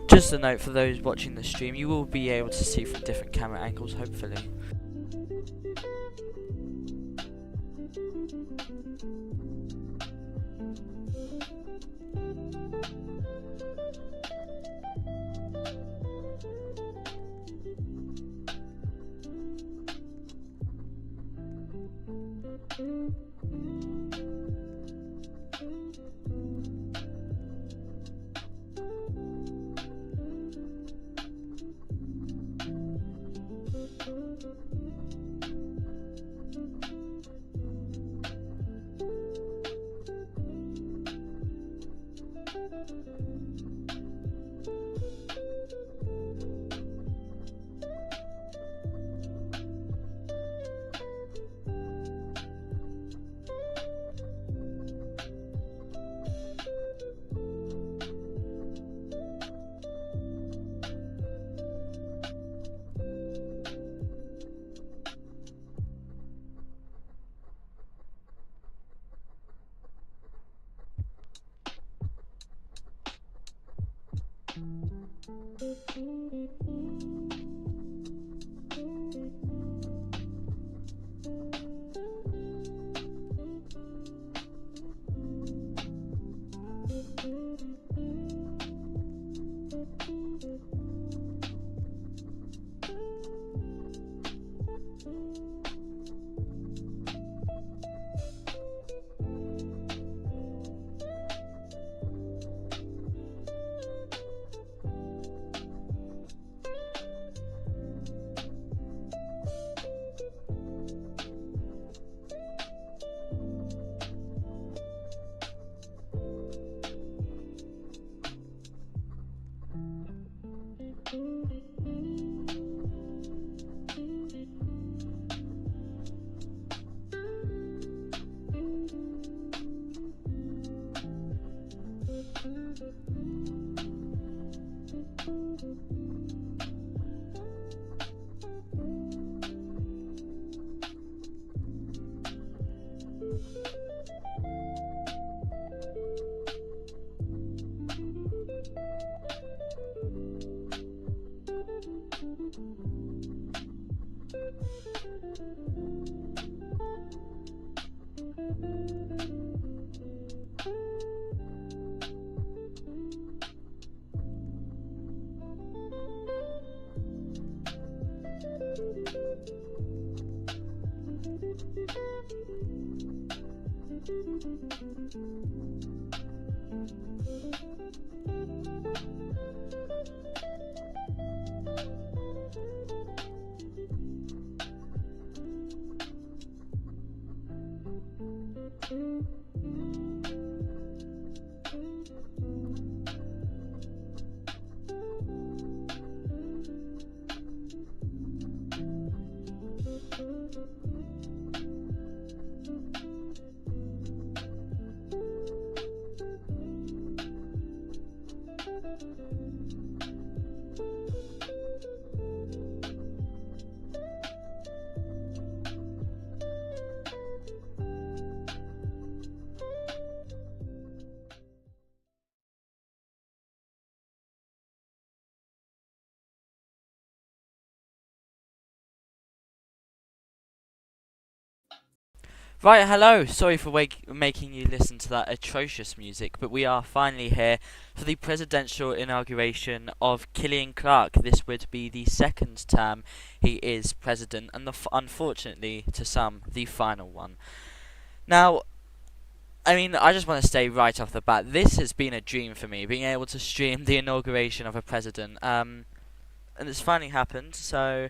Just a note for those watching the stream, you will be able to see from different camera angles, hopefully. Right, hello. Sorry for making you listen to that atrocious music, but we are finally here for the presidential inauguration of CillianClarke. This would be the second term he is president, and unfortunately, to some, the final one. Now, I mean, I just want to say right off the bat, this has been a dream for me, being able to stream the inauguration of a president. And it's finally happened, so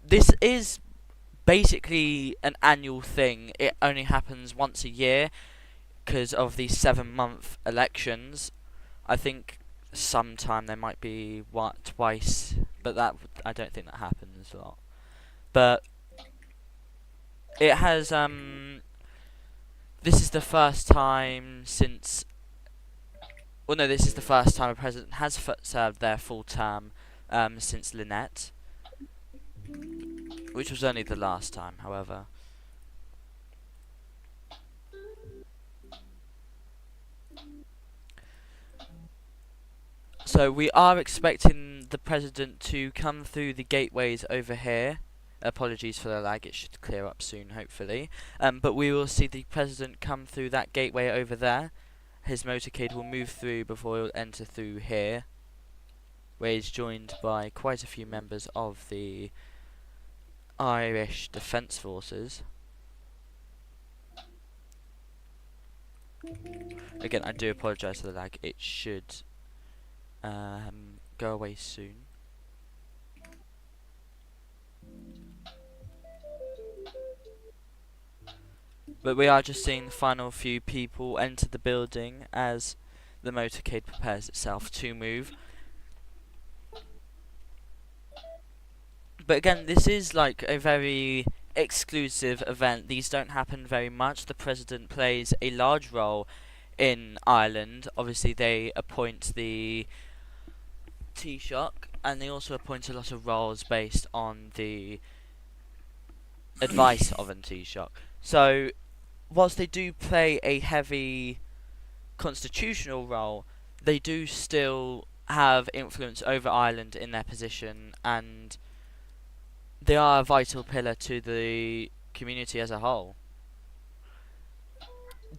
this is basically an annual thing. It only happens once a year because of the 7-month elections. I think sometime there might be twice, but I don't think that happens a lot. But it has this is the first time since this is the first time a president has served their full term since Lynette, which was only the last time, however. So we are expecting the president to come through the gateways over here. Apologies for the lag, it should clear up soon, hopefully. But we will see the president come through that gateway over there. His motorcade will move through before he'll enter through here, where he's joined by quite a few members of the Irish Defence Forces. Again, I do apologise for the lag. It should go away soon. But we are just seeing the final few people enter the building as the motorcade prepares itself to move. But again, this is like a very exclusive event. These don't happen very much. The president plays a large role in Ireland. Obviously, they appoint the Taoiseach, and they also appoint a lot of roles based on the advice of an Taoiseach. So, whilst they do play a heavy constitutional role, they do still have influence over Ireland in their position, and they are a vital pillar to the community as a whole.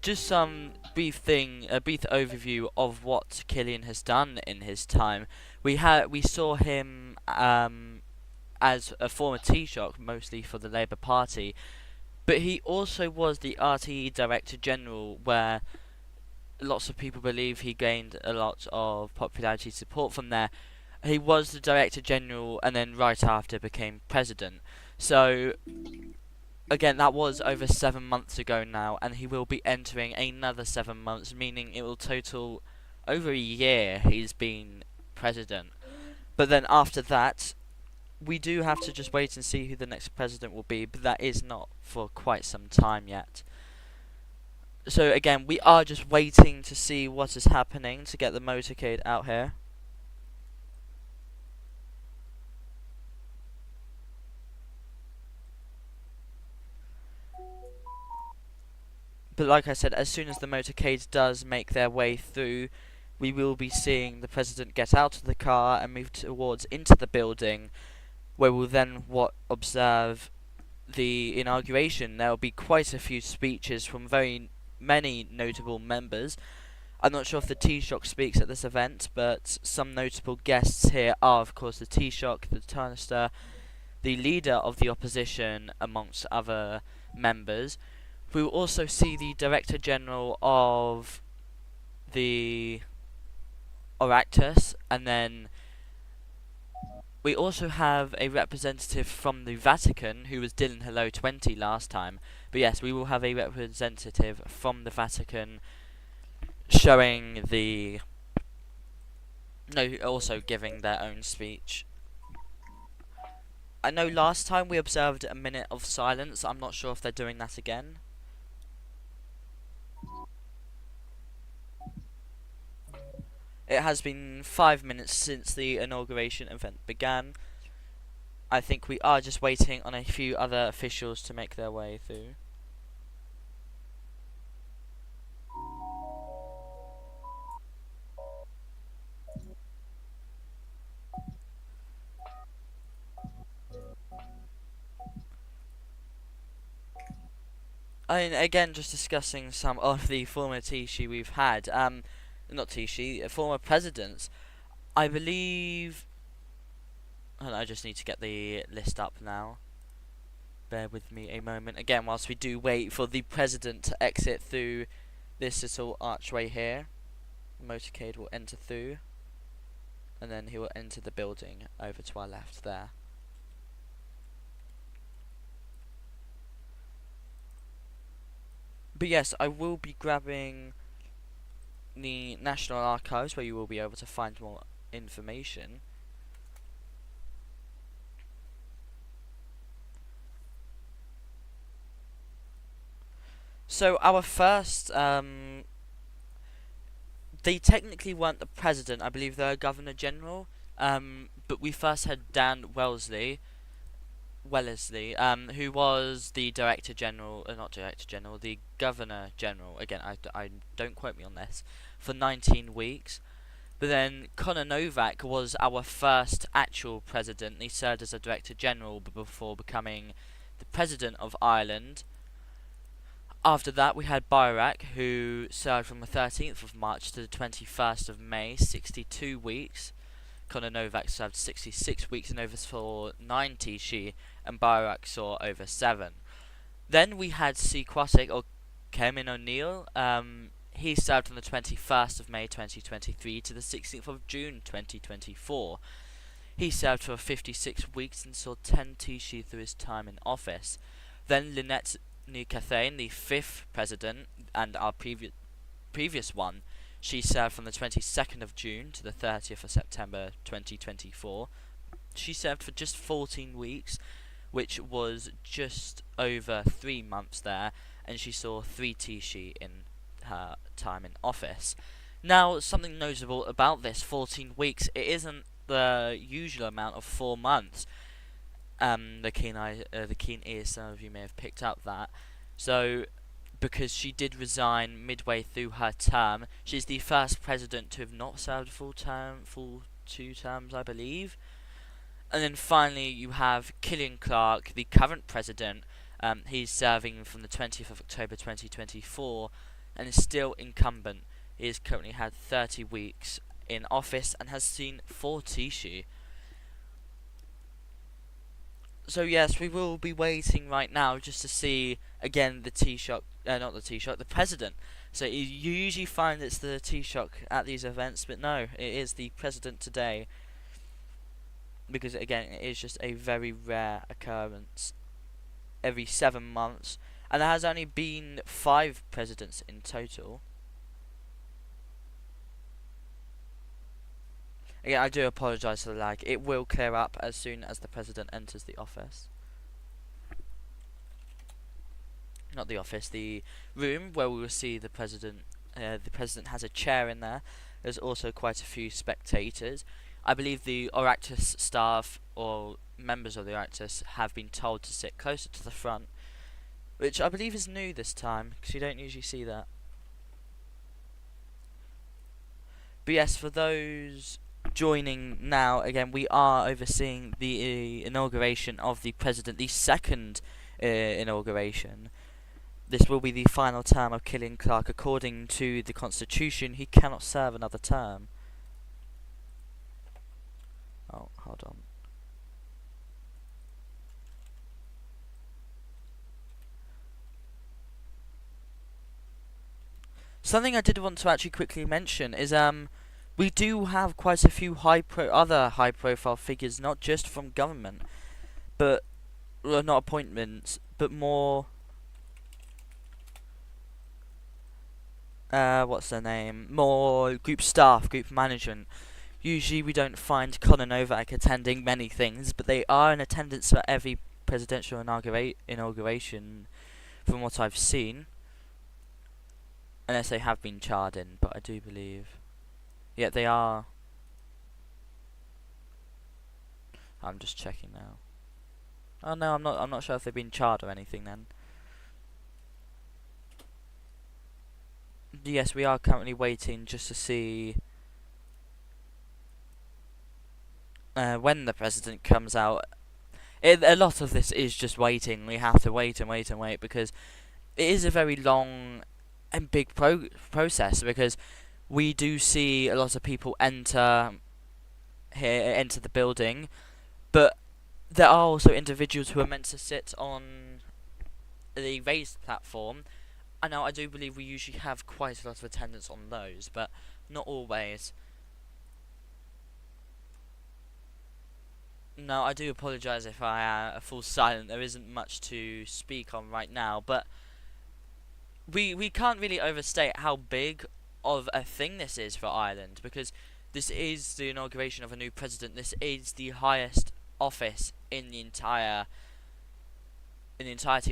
Just some brief overview of what Cillian has done in his time. We saw him as a former Taoiseach, mostly for the Labour Party, but he also was the RTE Director General, where lots of people believe he gained a lot of popularity support from there. He was the Director General and then right after became President. So, again, that was over 7 months ago now, and he will be entering another 7 months, meaning it will total over a year he's been President. But then after that, we do have to just wait and see who the next president will be, but that is not for quite some time yet. So again, we are just waiting to see what is happening to get the motorcade out here. But like I said, as soon as the motorcade does make their way through, we will be seeing the president get out of the car and move towards into the building, where we'll then observe the inauguration. There will be quite a few speeches from very many notable members. I'm not sure if the Taoiseach speaks at this event, but some notable guests here are, of course, the Taoiseach, the Tánaiste, the leader of the opposition, amongst other members. We will also see the Director General of the Oireachtas, and then we also have a representative from the Vatican, who was Dylan Hello 20 last time. But yes, we will have a representative from the Vatican showing also giving their own speech. I know last time we observed a minute of silence. I'm not sure if they're doing that again. It has been 5 minutes since the inauguration event began. I think we are just waiting on a few other officials to make their way through. And again, just discussing some of the former Taoiseach we've had. Not Taoiseach, former presidents. I believe. I just need to get the list up now. Bear with me a moment. Again, whilst we do wait for the president to exit through this little archway here, the motorcade will enter through, and then he will enter the building over to our left there. But yes, I will be grabbing the National Archives, where you will be able to find more information. So our first, they technically weren't the president. I believe they're a governor general. But we first had Dan Wellesley, who was the Director General, not Director General, the Governor General. Again, I don't quote me on this, for 19 weeks. But then Conor Novak was our first actual president. He served as a Director General before becoming the President of Ireland. After that, we had Bayrak, who served from the 13th of March to the 21st of May, 62 weeks. Conor Novak served 66 weeks and oversaw 9 Taoiseach, and Bayrak saw over 7. Then we had CillianClarke, or Kevin O'Neill. He served from the 21st of May 2023 to the 16th of June 2024. He served for 56 weeks and saw 10 Taoiseach through his time in office. Then Lynette Ní Cathain, the 5th president, and our previous one, she served from the 22nd of June to the 30th of September 2024. She served for just 14 weeks, which was just over 3 months there, and she saw 3 Taoiseach in her time in office. Now, something notable about this 14 weeks, it isn't the usual amount of 4 months. The keen ears, some of you may have picked up that. So, because she did resign midway through her term, she's the first president to have not served a full 2 terms, I believe. And then finally, you have CillianClarke, the current president. He's serving from the 20th of October 2024 and is still incumbent. He has currently had 30 weeks in office and has seen 4 Taoiseach. So yes, we will be waiting right now just to see again the the president. So you usually find it's the Taoiseach at these events, but no, it is the president today. Because again, it is just a very rare occurrence every 7 months, and there has only been 5 presidents in total. Again, I do apologise for the lag. It will clear up as soon as the president enters the office. Not the office, the room where we will see the president. The president has a chair in there. There's also quite a few spectators. I believe the Oireachtas staff or members of the Oireachtas have been told to sit closer to the front, which I believe is new this time, because you don't usually see that. But yes, for those joining now, again, we are overseeing the inauguration of the president, the second inauguration. This will be the final term of CillianClarke. According to the constitution, he cannot serve another term. Oh, hold on. Something I did want to actually quickly mention is we do have quite a few other high profile figures, not just from government, but well, not appointments, but more what's their name? More group staff, group management. Usually we don't find Conor Novak attending many things, but they are in attendance for every presidential inauguration from what I've seen. Unless they have been charred in, but I do believe. Yeah, they are. I'm just checking now. Oh no, I'm not sure if they've been charred or anything then. Yes, we are currently waiting just to see when the president comes out. A lot of this is just waiting. We have to wait and wait and wait because it is a very long and big process, because we do see a lot of people enter the building, but there are also individuals who are meant to sit on the raised platform. I know, I do believe we usually have quite a lot of attendance on those, but not always. No, I do apologise if I fall silent. There isn't much to speak on right now, but we can't really overstate how big of a thing this is for Ireland, because this is the inauguration of a new president. This is the highest office in the entirety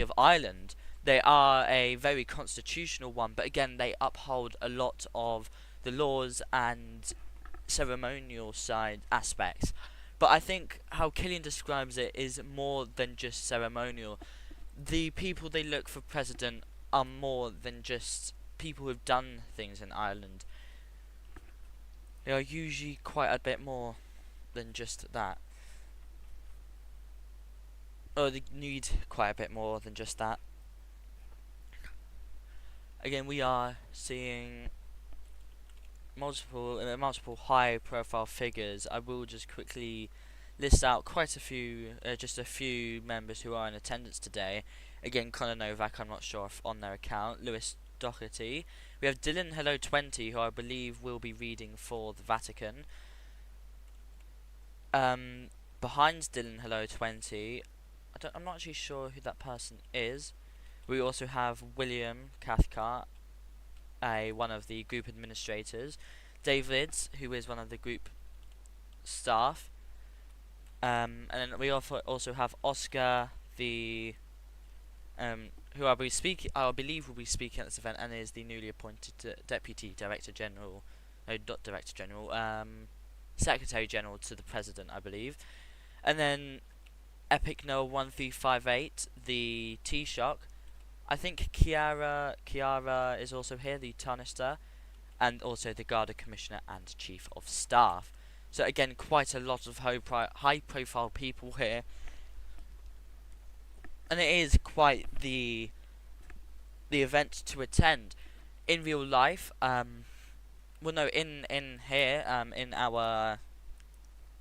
of Ireland. They are a very constitutional one, but again, they uphold a lot of the laws and ceremonial side aspects. But I think how Cillian describes it is more than just ceremonial. The people they look for president are more than just people who've done things in Ireland. They are usually quite a bit more than just that. Or they need quite a bit more than just that. Again, we are seeing multiple high-profile figures. I will just quickly list out quite a few, just a few members who are in attendance today. Again, Conor Novak, I'm not sure if on their account. Lewis Doherty. We have Dylan Hello 20, who I believe will be reading for the Vatican. Behind Dylan Hello 20, I'm not actually sure who that person is. We also have William Cathcart, one of the group administrators. David, who is one of the group staff. And then we also have Oscar, who I believe will be speaking at this event, and is the newly appointed Deputy Director General, not Director General, Secretary General to the President, I believe. And then Epic Noah 1358, the Taoiseach. I think Chiara is also here, the Tánaiste, and also the Garda Commissioner and Chief of Staff. So again, quite a lot of high-profile people here, and it is quite the event to attend. In real life, in here, in our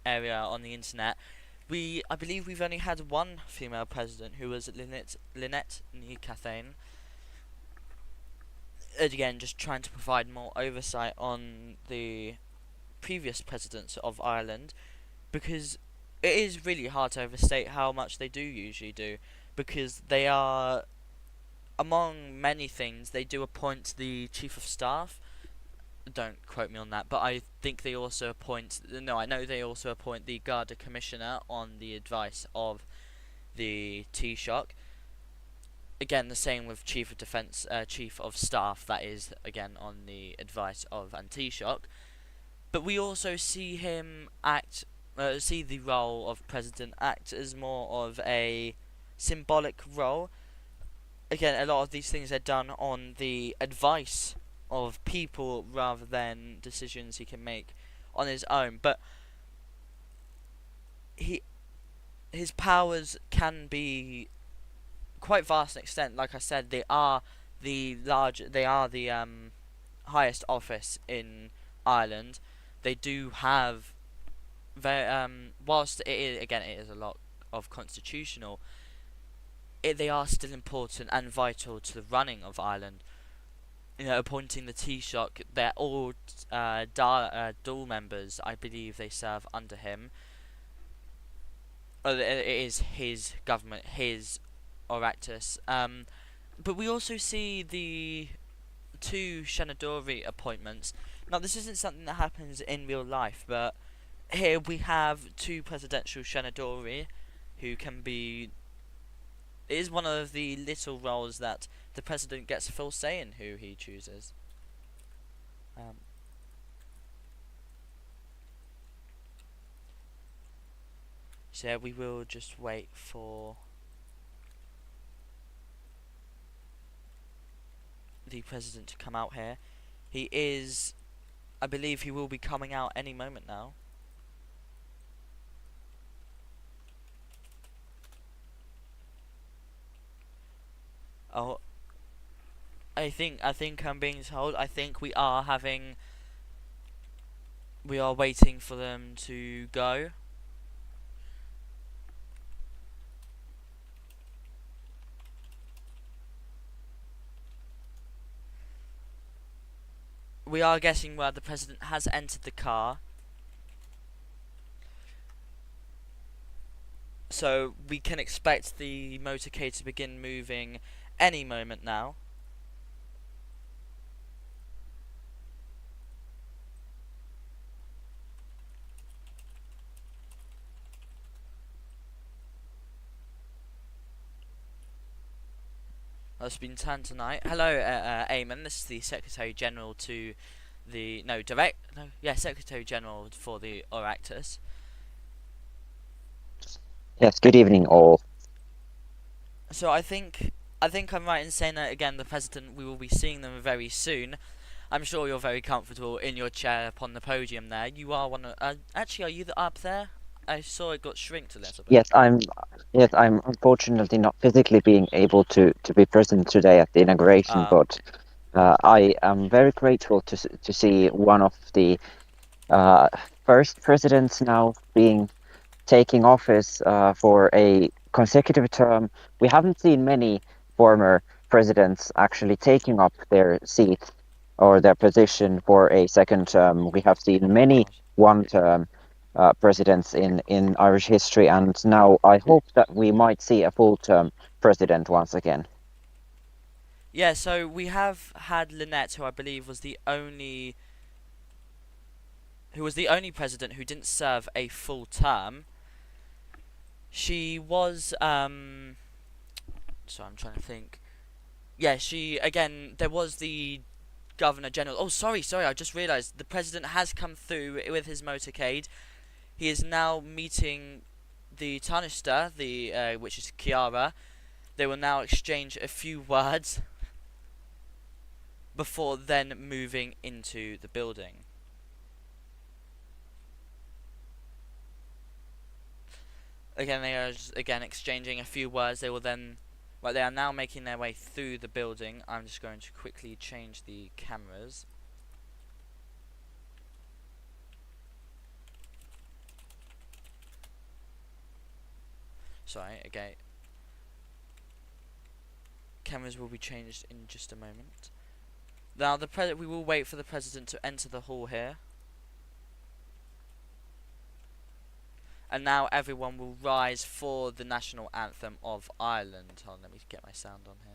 area on the internet, I believe we've only had one female president, who was Lynette Nicathain. Again, just trying to provide more oversight on the previous presidents of Ireland, because it is really hard to overstate how much they do usually do, because they are, among many things, they do appoint the chief of staff, don't quote me on that, but I think they also appoint. No, I know they also appoint the Garda Commissioner on the advice of the Taoiseach. Again, the same with Chief of Defence, Chief of Staff. That is again on the advice of an Taoiseach. But we also see him act, see the role of president act as more of a symbolic role. Again, a lot of these things are done on the advice of people rather than decisions he can make on his own. But he his powers can be quite vast in extent. Like I said, they are the highest office in Ireland. They do have whilst it is a lot of constitutional, they are still important and vital to the running of Ireland. You know, appointing the Taoiseach, they're all dual members. I believe they serve under him. It is his government, his Oireachtas. But we also see the two Shanadori appointments. Now, this isn't something that happens in real life, but here we have two presidential Shanadori who can be. It is one of the little roles that the president gets full say in who he chooses. Um, so yeah, we will just wait for the president to come out here. He is, I believe he will be coming out any moment now. Oh, I think I'm being told. I think we are waiting for them to go. We are getting where the president has entered the car. So we can expect the motorcade to begin moving any moment now. That's been turned tonight. Hello, Eamon. This is the Secretary General to the Secretary General for the Oireachtas. Yes, good evening, all. So I think I'm right in saying that again. The president, we will be seeing them very soon. I'm sure you're very comfortable in your chair upon the podium there. You are one of. Actually, are you up there? I saw it got shrinked a little bit. Yes, I'm unfortunately not physically being able to be present today at the inauguration, Ah. but I am very grateful to see one of the uh, first presidents now being taking office for a consecutive term. We haven't seen many former presidents actually taking up their seat or their position for a second term. We have seen Of many course. one-term presidents in Irish history, and now I hope that we might see a full-term president once again. Yeah. So we have had Lynette, who I believe was the only president who didn't serve a full term. She was so I'm trying to think. Yeah, she again. There was the Governor General. Oh, sorry. I just realised the president has come through with his motorcade. He is now meeting the Taoiseach, which is Chiara. They will now exchange a few words before then moving into the building. Again, they are again exchanging a few words. They will then. Right, they are now making their way through the building. I'm just going to quickly change the cameras. Sorry, okay. Cameras will be changed in just a moment. Now, we will wait for the president to enter the hall here. And now everyone will rise for the national anthem of Ireland. Hold on, let me get my sound on here.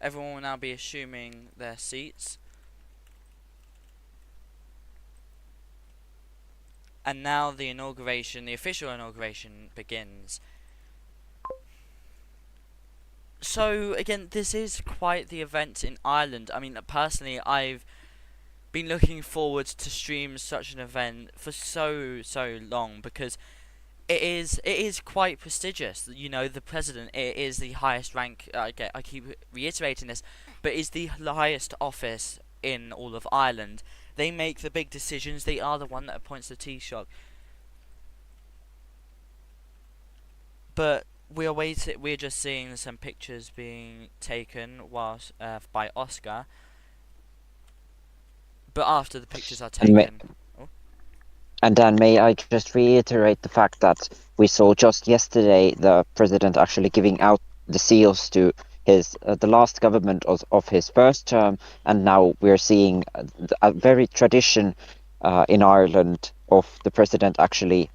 everyone will now be assuming their seats. And now the inauguration, the official inauguration begins. So again, this is quite the event in Ireland. I mean, personally, I've been looking forward to stream such an event for so long because it is quite prestigious. You know, the president, it is the highest rank. I keep reiterating this, but is the highest office in all of Ireland. They make the big decisions. They are the one that appoints the Taoiseach. But we're just seeing some pictures being taken whilst by Oscar. But after the pictures are And taken, oh, And then may I just reiterate the fact that we saw just yesterday the president actually giving out the seals to his the last government of his first term, and now we're seeing a very tradition in Ireland of the president actually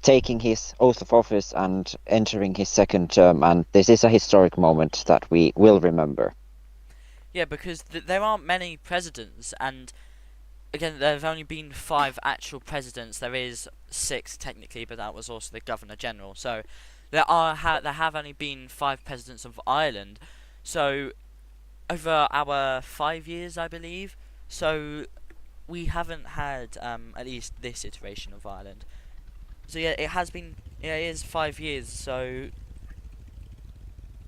taking his oath of office and entering his second term, and this is a historic moment that we will remember. yeah, because there aren't many presidents, and again, there have only been 5 actual presidents. There is 6 technically, but that was also the Governor General. So there have only been 5 presidents of Ireland. So over our 5 years, I believe. So we haven't had at least this iteration of Ireland. So yeah, it has been. Yeah, it is 5 years. So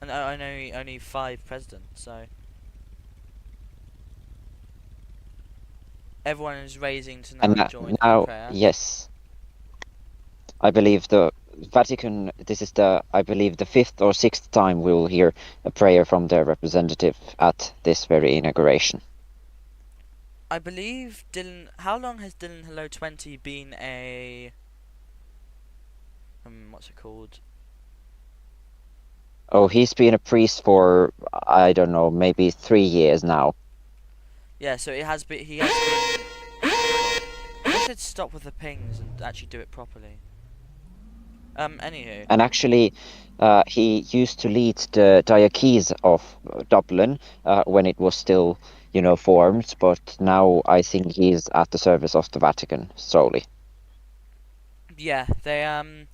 and I know only 5 presidents. So everyone is raising to And now join in the now, prayer. yes, I believe the Vatican, this is I believe the 5th or 6th time we will hear a prayer from their representative at this very inauguration. I believe Dylan. How long has Dylan Hello 20 been a? What's it called? Oh, he's been a priest for, I don't know, maybe 3 years now. Yeah, so it has been. He has been. Oh God. I should stop with the pings and actually do it properly. Anywho. And actually, he used to lead the Diocese of Dublin when it was still, formed, but now I think he's at the service of the Vatican solely. Yeah, they.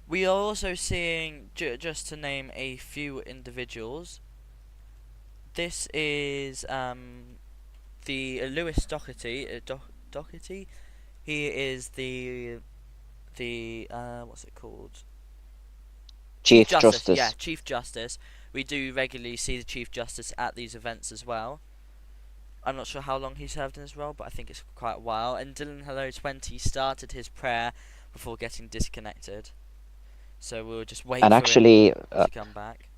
We are also seeing, just to name a few individuals. This is the Lewis Doherty. Doherty. He is the what's it called? Chief Chief Justice. Yeah, Justice. Chief Justice. We do regularly see the Chief Justice at these events as well. I'm not sure how long he served in this role, but I think it's quite a while. And Dylan Hello 20 started his prayer before getting disconnected. So we'll just wait And for him actually, to come back.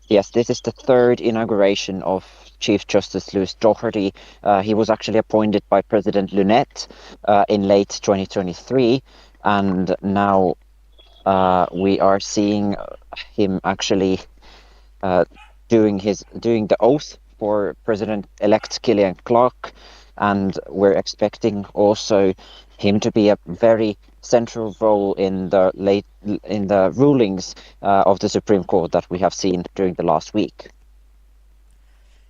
yes, this is the third inauguration of Chief Justice Lewis Doherty. He was actually appointed by President Lunett in late 2023, and now we are seeing him actually uh, doing the oath for President-elect CillianClarke, and we're expecting also him to be a very central role in the rulings of the Supreme Court that we have seen during the last week.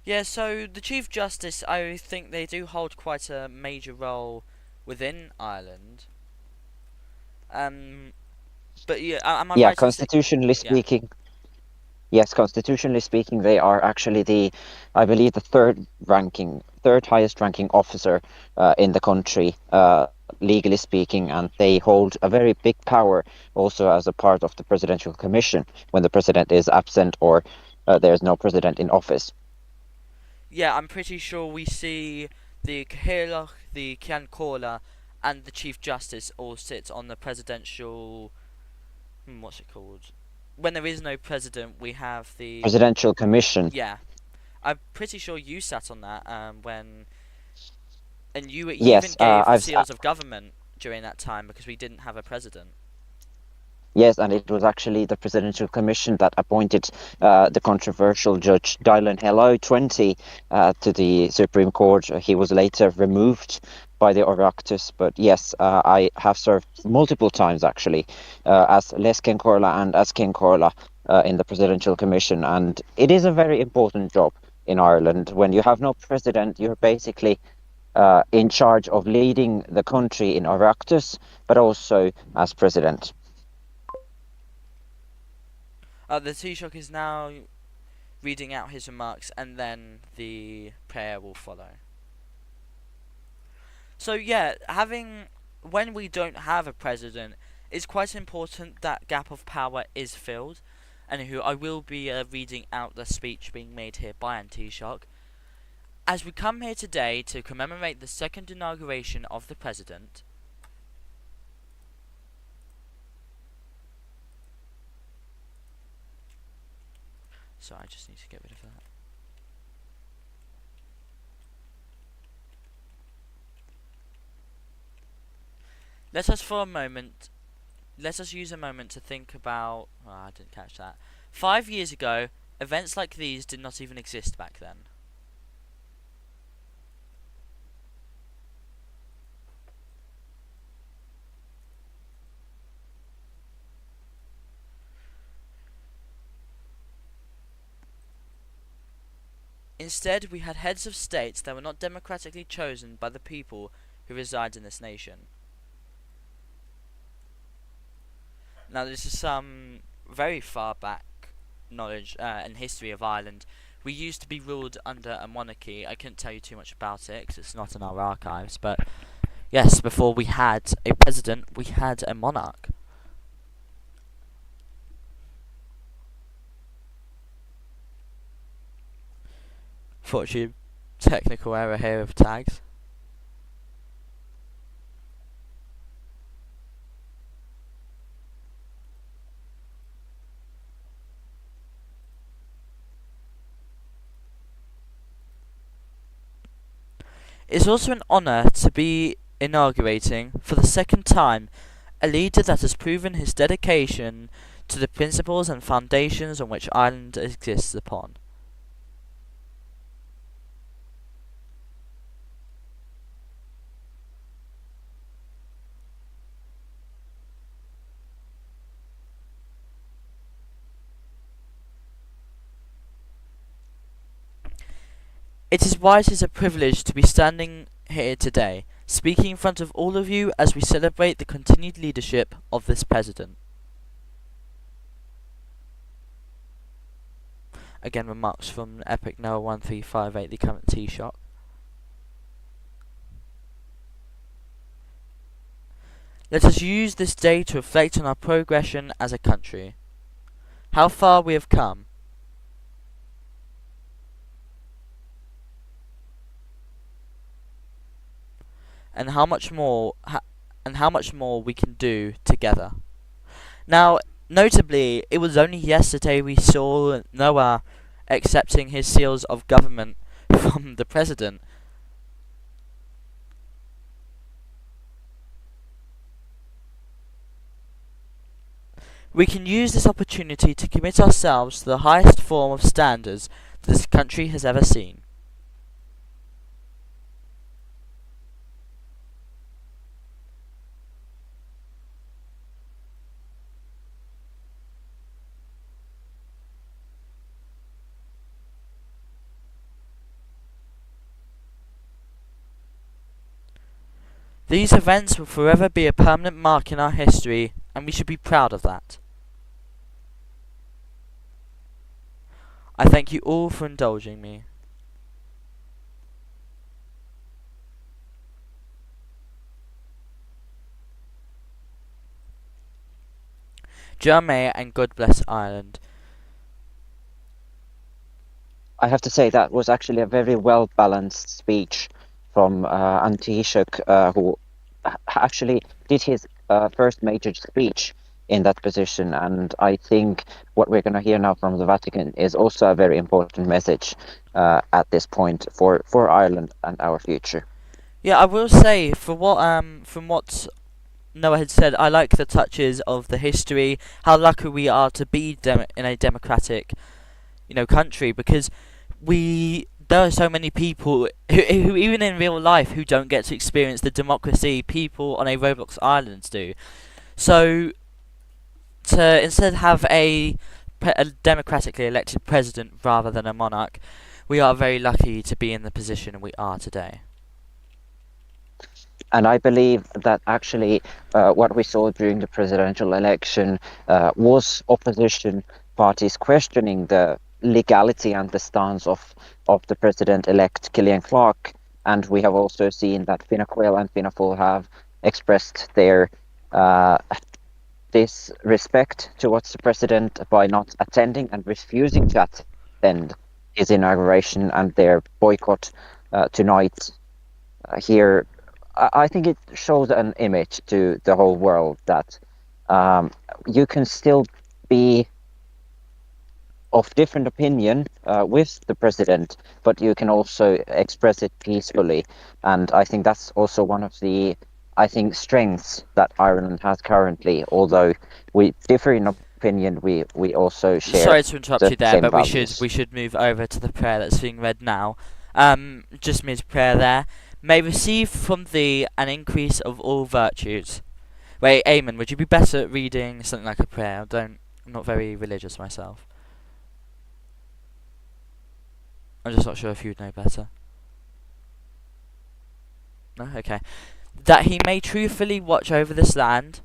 Yeah, so the Chief Justice, I think they do hold quite a major role within Ireland. But yeah, am I Yeah, right in saying? constitutionally Yeah. speaking, yes, constitutionally speaking, they are actually I believe, the third highest ranking officer in the country, legally speaking, and they hold a very big power also as a part of the presidential commission when the president is absent or there's no president in office. Yeah, I'm pretty sure we see the Cathaoirleach, the Ceann Comhairle, and the Chief Justice all sit on the presidential. What's it called? When there is no president, we have the. Presidential commission. Yeah, I'm pretty sure you sat on that when, and you even Yes, gave seals of government during that time because we didn't have a president. yes, and it was actually the presidential commission that appointed the controversial judge Dylan Hello 20 to the Supreme Court. He was later removed by the Oireachtas, but yes, I have served multiple times actually as Lesken Corla and as King Corla in the Presidential Commission, and it is a very important job in Ireland. When you have no president, you're basically in charge of leading the country in Oireachtas, but also as president. The Taoiseach is now reading out his remarks, and then the prayer will follow. So yeah, having when we don't have a president, it's quite important that gap of power is filled. And who I will be reading out the speech being made here by Taoiseach. As we come here today to commemorate the second inauguration of the president, so I just need to get rid of that. Let us use a moment to think about. Oh, I didn't catch that. 5 years ago, events like these did not even exist back then. Instead, we had heads of states that were not democratically chosen by the people who reside in this nation. Now, this is some very far back knowledge and history of Ireland. We used to be ruled under a monarchy. I couldn't tell you too much about it because it's not in our archives, but yes, before we had a president, we had a monarch. Fortunately, technical error here of tags. It's also an honour to be inaugurating, for the second time, a leader that has proven his dedication to the principles and foundations on which Ireland exists upon. It is why it is a privilege to be standing here today, speaking in front of all of you as we celebrate the continued leadership of this president. Again, remarks from Epic Noah 1358, the current Taoiseach. Let us use this day to reflect on our progression as a country. How far we have come. And how much more we can do together. Now, notably, it was only yesterday we saw Noah accepting his seals of government from the president. We can use this opportunity to commit ourselves to the highest form of standards that this country has ever seen. These events will forever be a permanent mark in our history, and we should be proud of that. I thank you all for indulging me. Jermaine, and God bless Ireland. I have to say that was actually a very well balanced speech from Taoiseach, who actually did his first major speech in that position. And I think what we're going to hear now from the Vatican is also a very important message at this point for Ireland and our future. Yeah, I will say, from what Noah had said, I like the touches of the history, how lucky we are to be in a democratic, country, because we there are so many people who even in real life who don't get to experience the democracy people on a Roblox island do. So to instead have a democratically elected president rather than a monarch, we are very lucky to be in the position we are today. And I believe that actually what we saw during the presidential election was opposition parties questioning the legality and the stance of the president-elect CillianClarke. And we have also seen that Fine Gael and Fianna Fáil have expressed their uh, disrespect towards the president by not attending and refusing to attend his inauguration and their boycott tonight here. I think it shows an image to the whole world that you can still be of different opinion with the president, but you can also express it peacefully. And I think that's also one of the, I think, strengths that Ireland has currently. Although we differ in opinion, we also share Sorry to interrupt the you there, same but values. we should move over to the prayer that's being read now. Just mid prayer there. May receive from thee an increase of all virtues. Wait, Eamon, would you be better at reading something like a prayer? I'm not very religious myself. I'm just not sure if you'd know better. No? Okay. That he may truthfully watch over this land.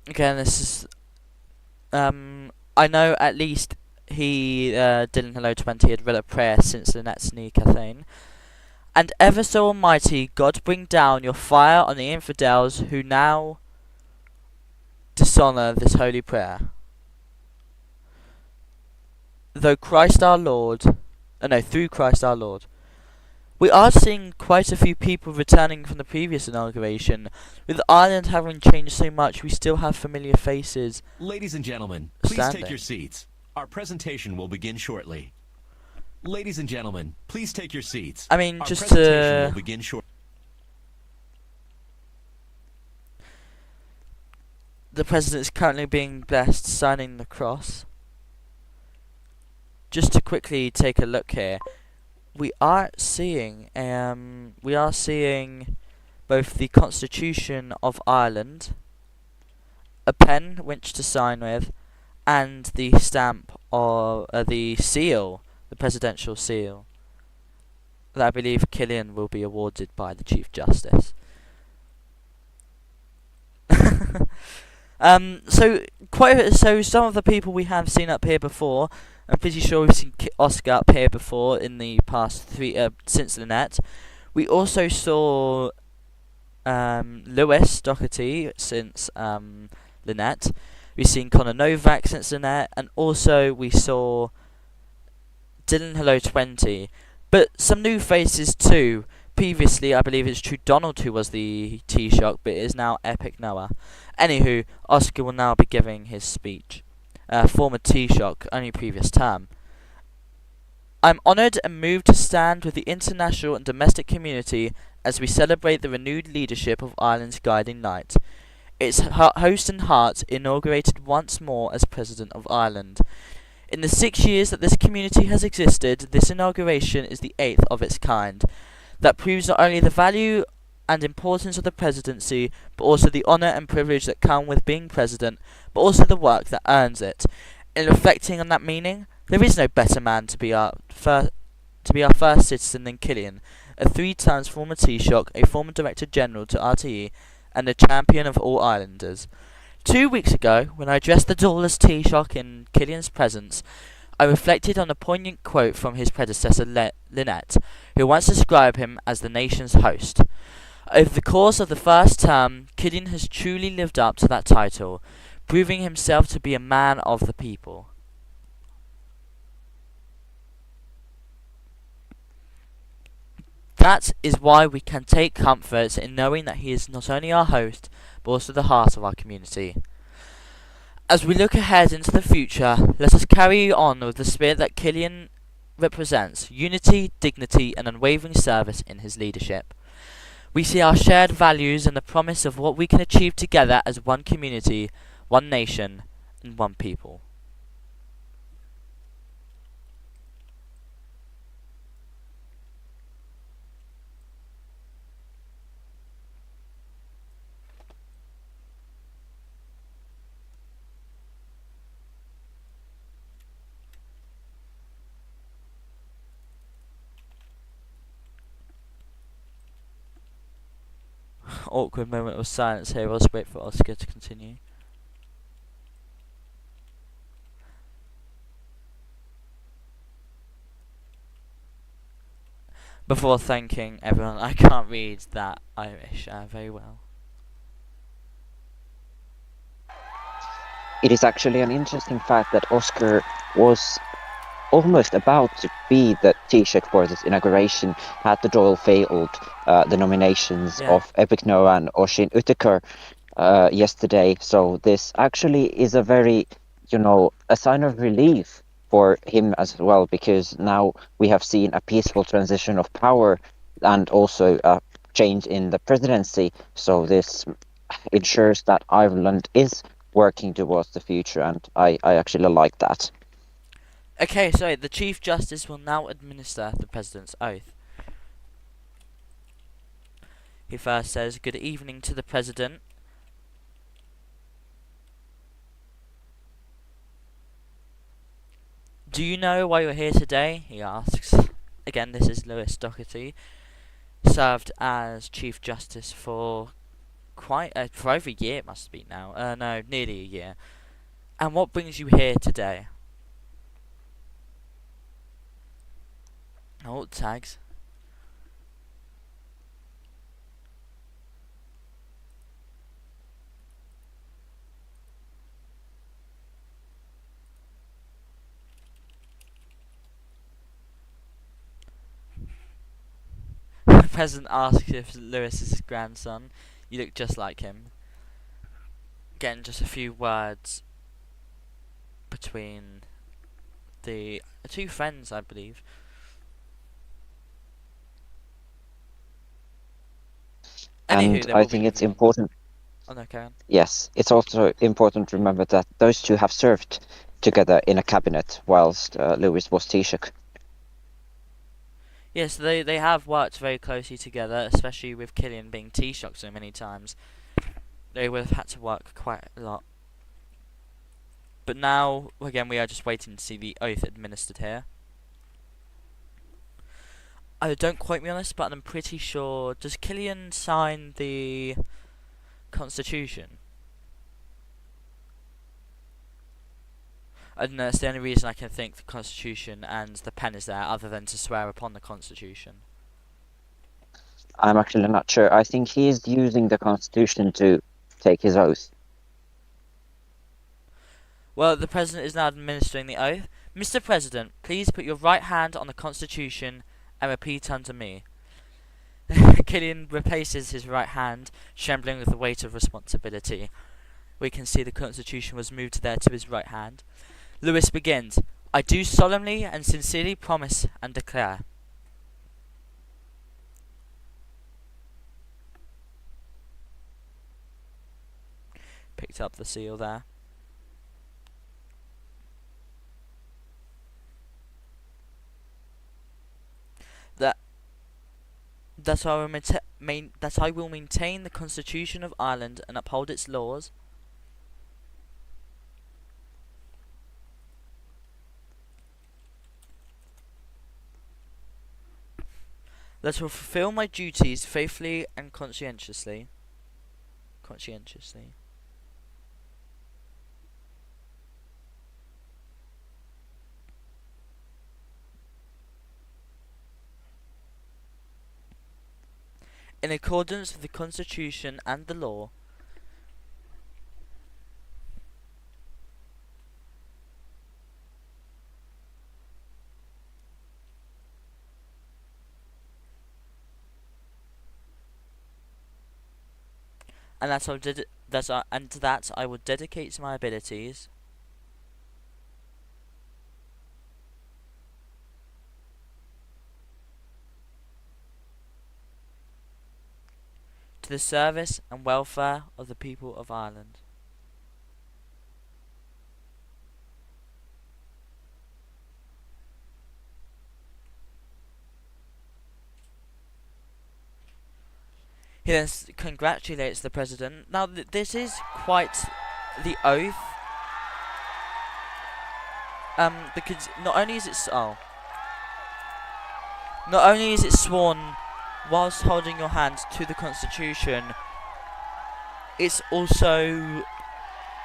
Again, this is I know at least he Dylan Hello 20 had read a prayer since the Net Cathane. And ever so almighty God bring down your fire on the infidels who now dishonour this holy prayer. Though Christ our Lord, through Christ our Lord. We are seeing quite a few people returning from the previous inauguration. With Ireland having changed so much, we still have familiar faces. Ladies and gentlemen, please standing. take your seats. Our presentation will begin shortly. Ladies and gentlemen, please take your seats. I mean, Our just presentation to... will begin shortly. The president is currently being blessed, signing the cross. Just to quickly take a look here, we are seeing both the Constitution of Ireland, a pen which to sign with, and the stamp or the seal, the presidential seal, that I believe Cillian will be awarded by the Chief Justice. So some of the people we have seen up here before. I'm pretty sure we've seen Oscar up here before in the past since the net. We also saw Lewis Doherty since Lynette. We've seen Conor Novak since Lynette, and also we saw Dylan Hello 20. But some new faces too. Previously, I believe it's True Donald who was the Taoiseach, but it is now Epic Noah. Anywho, Oscar will now be giving his speech. Former Taoiseach, only previous term. I'm honoured and moved to stand with the international and domestic community as we celebrate the renewed leadership of Ireland's guiding light. Its host and heart inaugurated once more as President of Ireland. In the 6 years that this community has existed, this inauguration is the 8th of its kind. That proves not only the value and importance of the presidency, but also the honour and privilege that come with being president, but also the work that earns it. In reflecting on that meaning, there is no better man to be our first citizen than Cillian, a 3 times former Taoiseach, a former Director General to RTE, and a champion of all Islanders. 2 weeks ago, when I addressed the Dáil Taoiseach in Cillian's presence, I reflected on a poignant quote from his predecessor Lynette, who once described him as the nation's host. Over the course of the first term, Cillian has truly lived up to that title, proving himself to be a man of the people. That is why we can take comfort in knowing that he is not only our host, but also the heart of our community. As we look ahead into the future, let us carry on with the spirit that Cillian represents: unity, dignity, and unwavering service in his leadership. We see our shared values and the promise of what we can achieve together as one community, one nation, and one people. Awkward moment of silence here. Let's wait for Oscar to continue. Before thanking everyone, I can't read that Irish very well. It is actually an interesting fact that Oscar was almost about to be the Taoiseach for this inauguration had the Dáil failed the nominations Yeah. of Epic Noah and Oisin Utakar yesterday. So this actually is a very, a sign of relief for him as well, because now we have seen a peaceful transition of power and also a change in the presidency. So this ensures that Ireland is working towards the future, and I actually like that. Okay, so the Chief Justice will now administer the President's oath. He first says, "Good evening to the President." "Do you know why you're here today?" he asks. Again, this is Lewis Doherty, served as Chief Justice for for over a year, it must be now. No, nearly a year. "And what brings you here today?" Oh, tags. The President asks if Lewis is his grandson. "You look just like him." Again, just a few words between the two friends, I believe. Anywho, And they I will be think it's moving on. important. Oh no, Karen. Yes, it's also important to remember that those two have served together in a cabinet whilst Lewis was Taoiseach. Yes, they have worked very closely together, especially with Cillian being Taoiseach so many times. They would have had to work quite a lot. But now, again, we are just waiting to see the oath administered here. Don't quote me on this, but I'm pretty sure. Does Cillian sign the Constitution? I don't know, it's the only reason I can think the Constitution and the pen is there, other than to swear upon the Constitution. I'm actually not sure. I think he is using the Constitution to take his oath. Well, the President is now administering the oath. "Mr. President, please put your right hand on the Constitution and repeat unto me." Cillian replaces his right hand, trembling with the weight of responsibility. We can see the Constitution was moved there to his right hand. Lewis begins, "I do solemnly and sincerely promise and declare." Picked up the seal there. That I will maintain the Constitution of Ireland and uphold its laws. That I will fulfil my duties faithfully and conscientiously. In accordance with the Constitution and the law. and that I will dedicate my abilities to the service and welfare of the people of Ireland. He then congratulates the president. Now, this is quite the oath, because not only is it sworn whilst holding your hand to the Constitution, it's also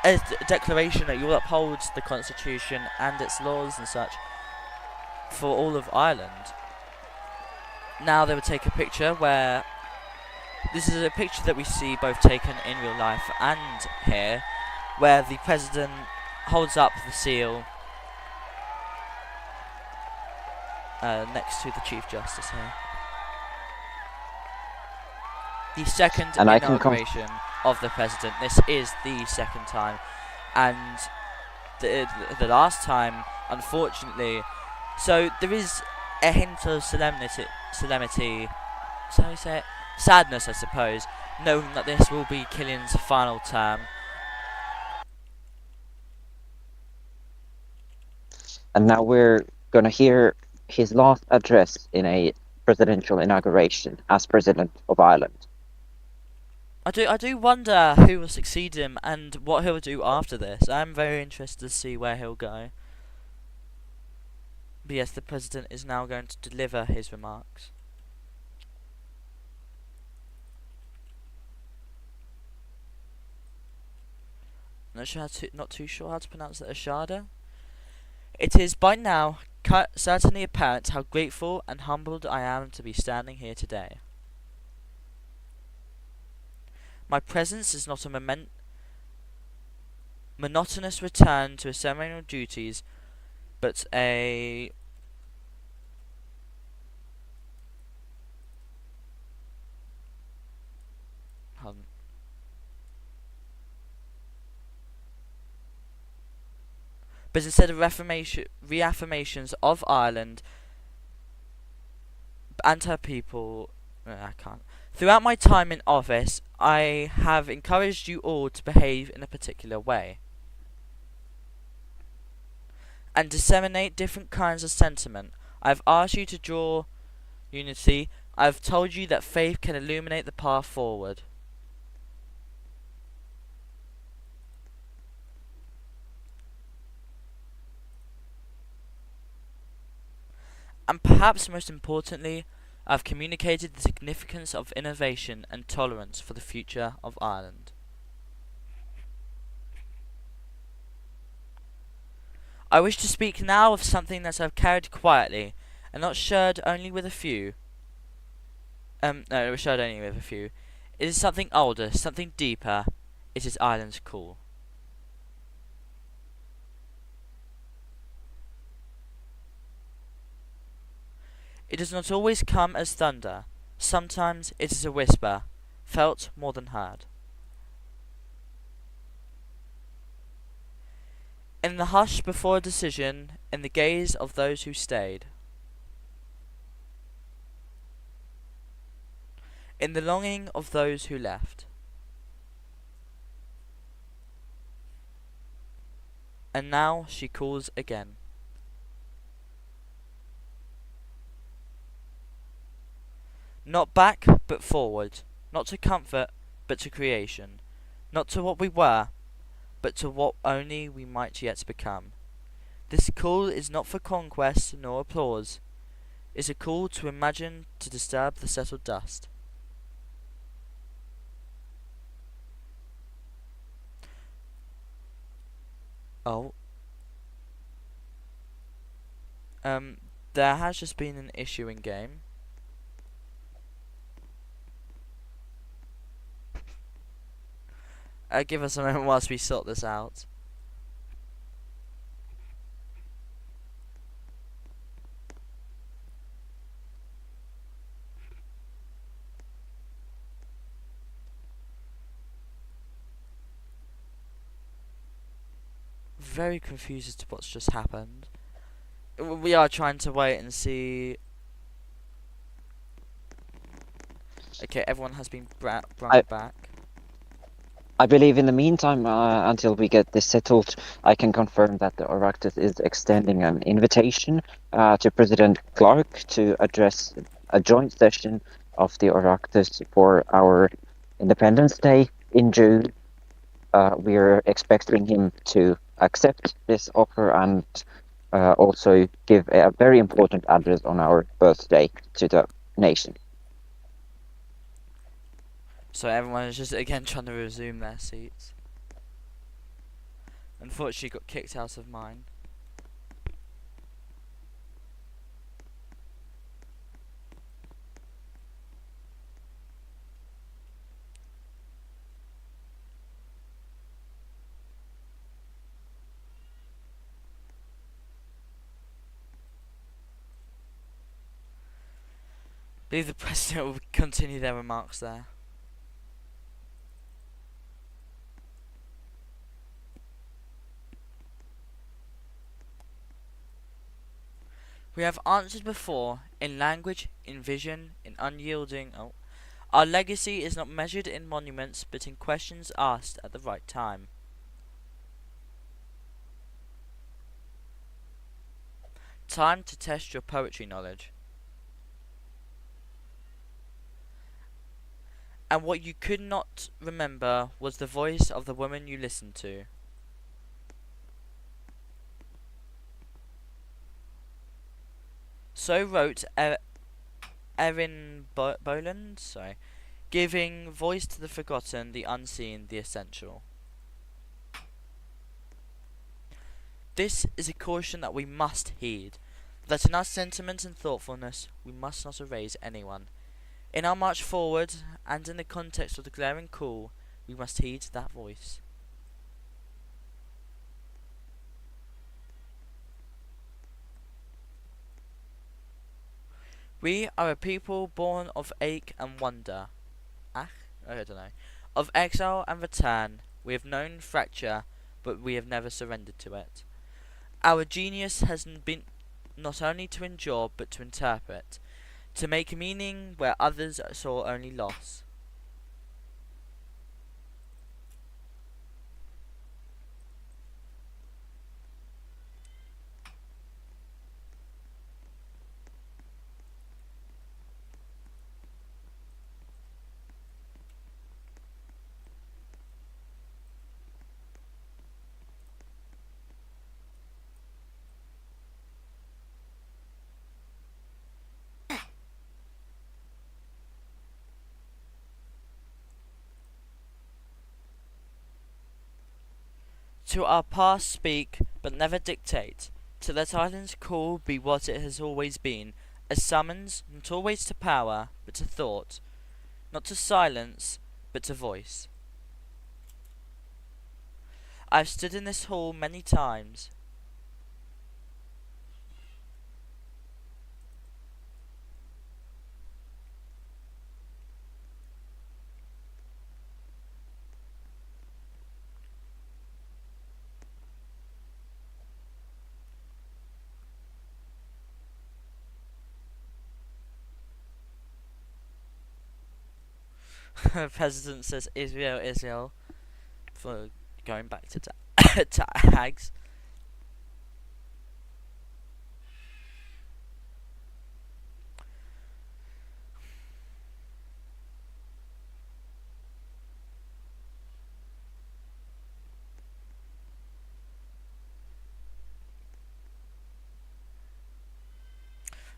a declaration that you will uphold the Constitution and its laws and such for all of Ireland. Now they will take a picture where this is a picture that we see both taken in real life and here, where the president holds up the seal next to the Chief Justice here. The second And inauguration of the president. This is the second time, and the last time, unfortunately. So there is a hint of solemnity. So how you say it? Sadness, I suppose, knowing that this will be Cillian's final term. And now we're going to hear his last address in a presidential inauguration as President of Ireland. I do wonder who will succeed him and what he'll do after this. I'm very interested to see where he'll go. But yes, the president is now going to deliver his remarks. Not too sure how to pronounce that. Ashada. It is by now certainly apparent how grateful and humbled I am to be standing here today. My presence is not a monotonous return to ceremonial duties, but a but instead of reaffirmations of Ireland and her people. I can't. Throughout my time in office, I have encouraged you all to behave in a particular way and disseminate different kinds of sentiment. I've asked you to draw unity. I've told you that faith can illuminate the path forward. And perhaps most importantly, I've communicated the significance of innovation and tolerance for the future of Ireland. I wish to speak now of something that I've carried quietly, and not shared only with a few. Shared only with a few. It is something older, something deeper. It is Ireland's call. It does not always come as thunder. Sometimes it is a whisper, felt more than heard. In the hush before a decision, in the gaze of those who stayed. In the longing of those who left. And now she calls again. Not back, but forward. Not to comfort, but to creation. Not to what we were, but to what only we might yet become. This call is not for conquest nor applause. It's a call to imagine, to disturb the settled dust. Oh. There has just been an issue in game. Give us a moment whilst we sort this out. very confused as to what's just happened. We are trying to wait and see. Okay, everyone has been brought I back. I believe in the meantime, until we get this settled, I can confirm that the Oireachtas is extending an invitation to President Clark to address a joint session of the Oireachtas for our Independence Day in June. We're expecting him to accept this offer and also give a very important address on our birthday to the nation. So everyone is just again trying to resume their seats. Unfortunately, got kicked out of mine. I believe the president will continue their remarks there. We have answered before, in language, in vision, in unyielding. Our legacy is not measured in monuments, but in questions asked at the right time. Time to test your poetry knowledge. And what you could not remember was the voice of the woman you listened to. So wrote Erin Boland, giving voice to the forgotten, the unseen, the essential. This is a caution that we must heed, that in our sentiment and thoughtfulness we must not erase anyone. In our march forward, and in the context of the glaring call, we must heed that voice. We are a people born of ache and wonder. I don't know. Of exile and return, we have known fracture, but we have never surrendered to it. Our genius has been not only to endure, but to interpret, to make meaning where others saw only loss. To our past speak, but never dictate, to let Ireland's call be what it has always been, a summons, not always to power, but to thought, not to silence, but to voice. I've stood in this hall many times. President says Israel, Israel, for going back to tags.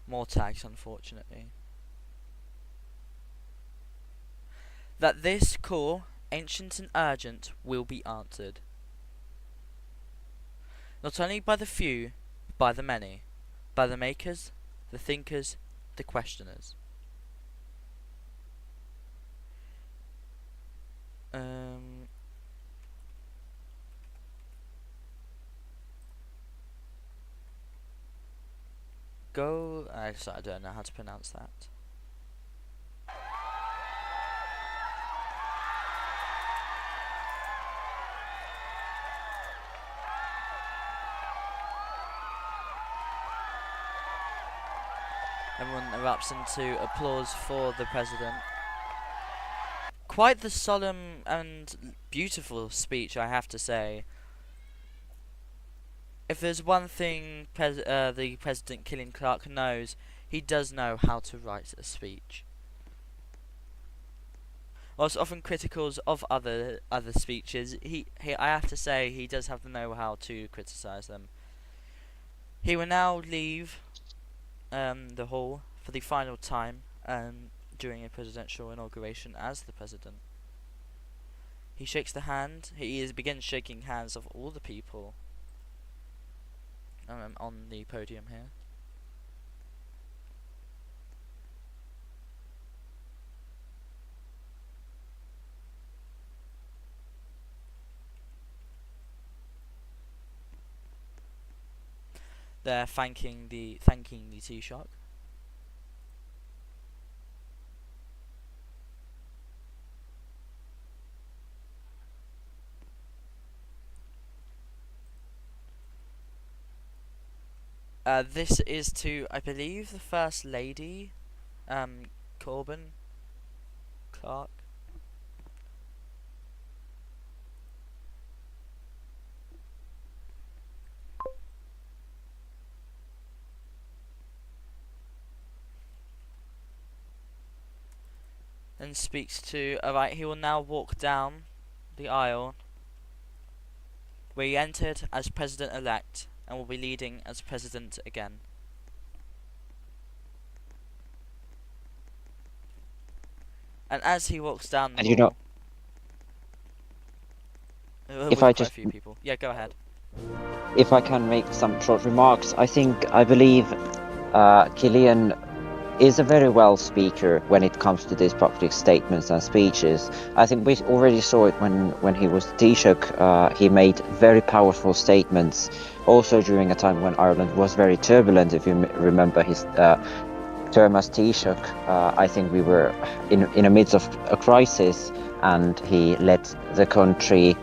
More tags, unfortunately. That this call, ancient and urgent, will be answered. Not only by the few, but by the many. By the makers, the thinkers, the questioners. I don't know how to pronounce that. Everyone erupts into applause for the president. Quite the solemn and beautiful speech, I have to say. If there's one thing the President CillianClarke knows, he does know how to write a speech. Whilst often critical of other speeches, he I have to say he does have the know-how to criticise them. He will now leave the hall for the final time during a presidential inauguration as the president. He shakes the hand. He begins shaking hands of all the people on the podium here. They're thanking the Taoiseach. This is to, I believe, the First Lady, Corbyn Clark. And speaks to. Alright, he will now walk down the aisle where he entered as president-elect and will be leading as president again. And as he walks down the And hall, if with I quite just a few people. Yeah, go ahead. if I can make some short remarks, I believe Killian is a very well speaker when it comes to these public statements and speeches. I think we already saw it when he was Taoiseach. He made very powerful statements also during a time when Ireland was very turbulent. If you remember his term as Taoiseach, I think we were in the midst of a crisis, and he led the country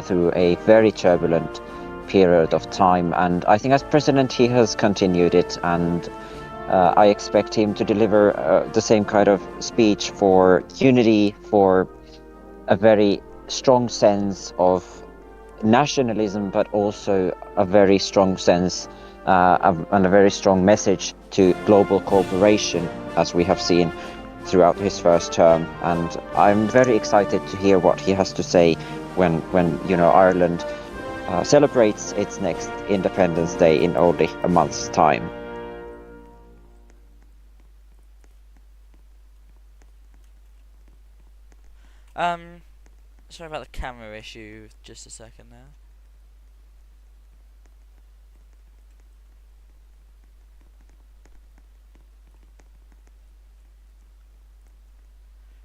through a very turbulent period of time. And I think as president he has continued it, and I expect him to deliver the same kind of speech for unity, for a very strong sense of nationalism, but also a very strong sense and a very strong message to global cooperation, as we have seen throughout his first term. And I'm very excited to hear what he has to say when Ireland celebrates its next Independence Day in only a month's time. Sorry about the camera issue. Just a second now.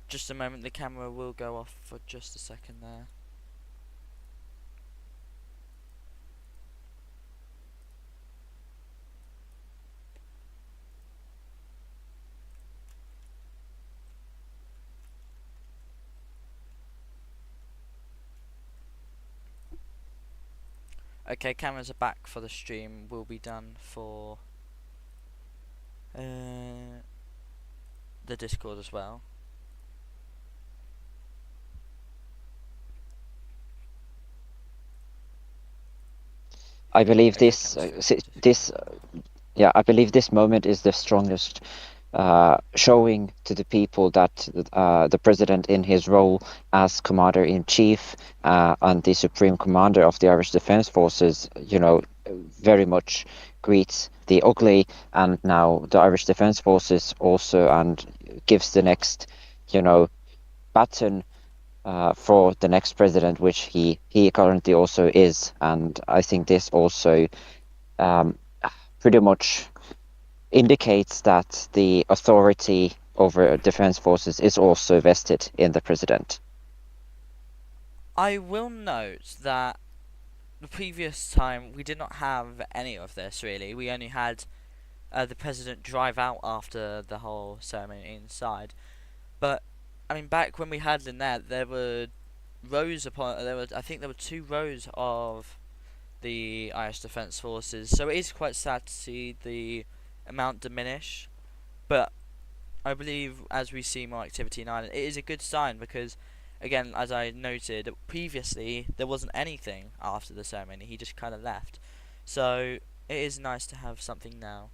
Just a moment, the camera will go off for just a second there. Okay, cameras are back for the stream. Will be done for the Discord as well. I believe Okay, this I believe this moment is the strongest showing to the people that the president, in his role as commander-in-chief and the supreme commander of the Irish Defence Forces, very much greets the ugly, and now the Irish Defence Forces also, and gives the next, baton for the next president, which he currently also is. And I think this also pretty much indicates that the authority over defense forces is also vested in the president. I will note that the previous time we did not have any of this really. We only had the president drive out after the whole ceremony inside. But I mean, back when we had Lynette, there were rows upon. I think there were 2 rows of the Irish Defence Forces. So it is quite sad to see the amount diminish. But I believe as we see more activity in Ireland, it is a good sign because, again, as I noted previously, there wasn't anything after the ceremony. He just kind of left. So it is nice to have something now.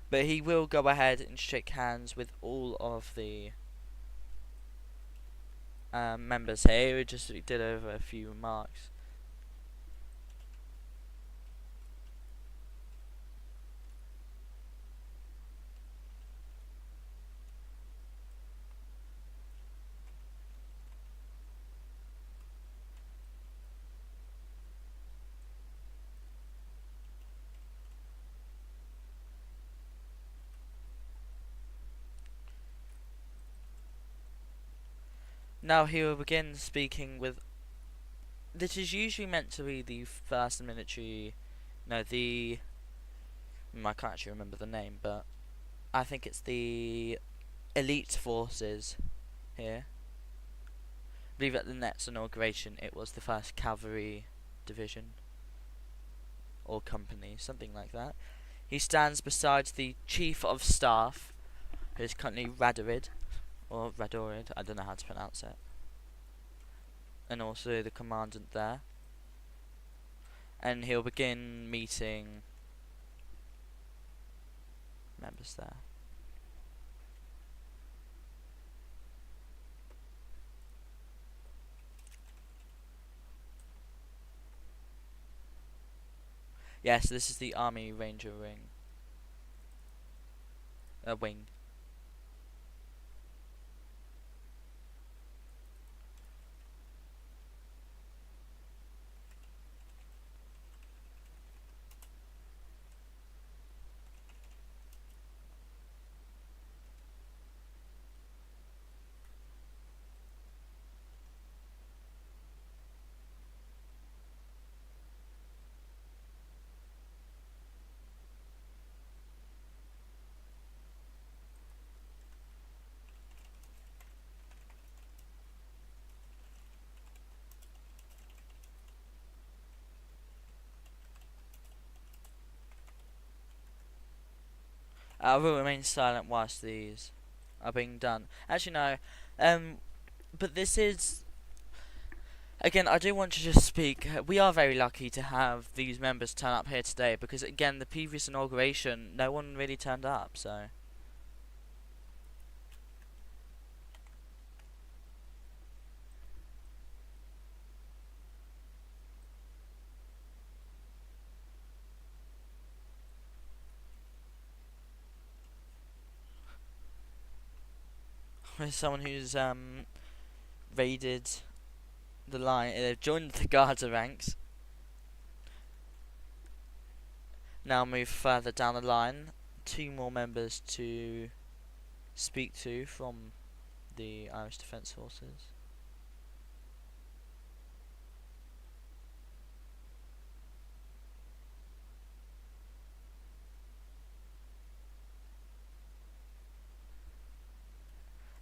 But he will go ahead and shake hands with all of the members here. He just did over a few remarks. Now he will begin speaking with. This is usually meant to be the first military. No, the. I can't actually remember the name, but I think it's the elite forces here. I believe at the next inauguration it was the 1st Cavalry Division or company, something like that. He stands beside the Chief of Staff, who is currently Radorid, or Radorid, I don't know how to pronounce it. And also the commandant there. And he'll begin meeting members there. Yes, this is the Army Ranger wing. I will remain silent whilst these are being done. Actually, no. But this is. Again, I do want to just speak. We are very lucky to have these members turn up here today because, again, the previous inauguration, no one really turned up, so. There's someone who's raided the line. They've joined the Garda ranks. Now move further down the line. 2 more members to speak to from the Irish Defence Forces.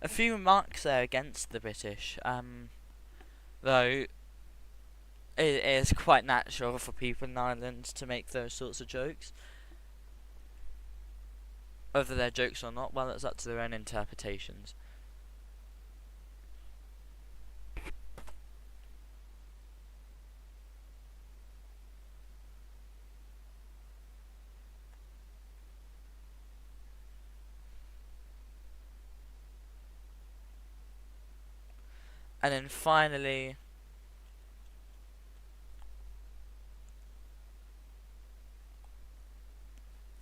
A few remarks there against the British, though it is quite natural for people in Ireland to make those sorts of jokes. Whether they're jokes or not, well, it's up to their own interpretations. And then finally,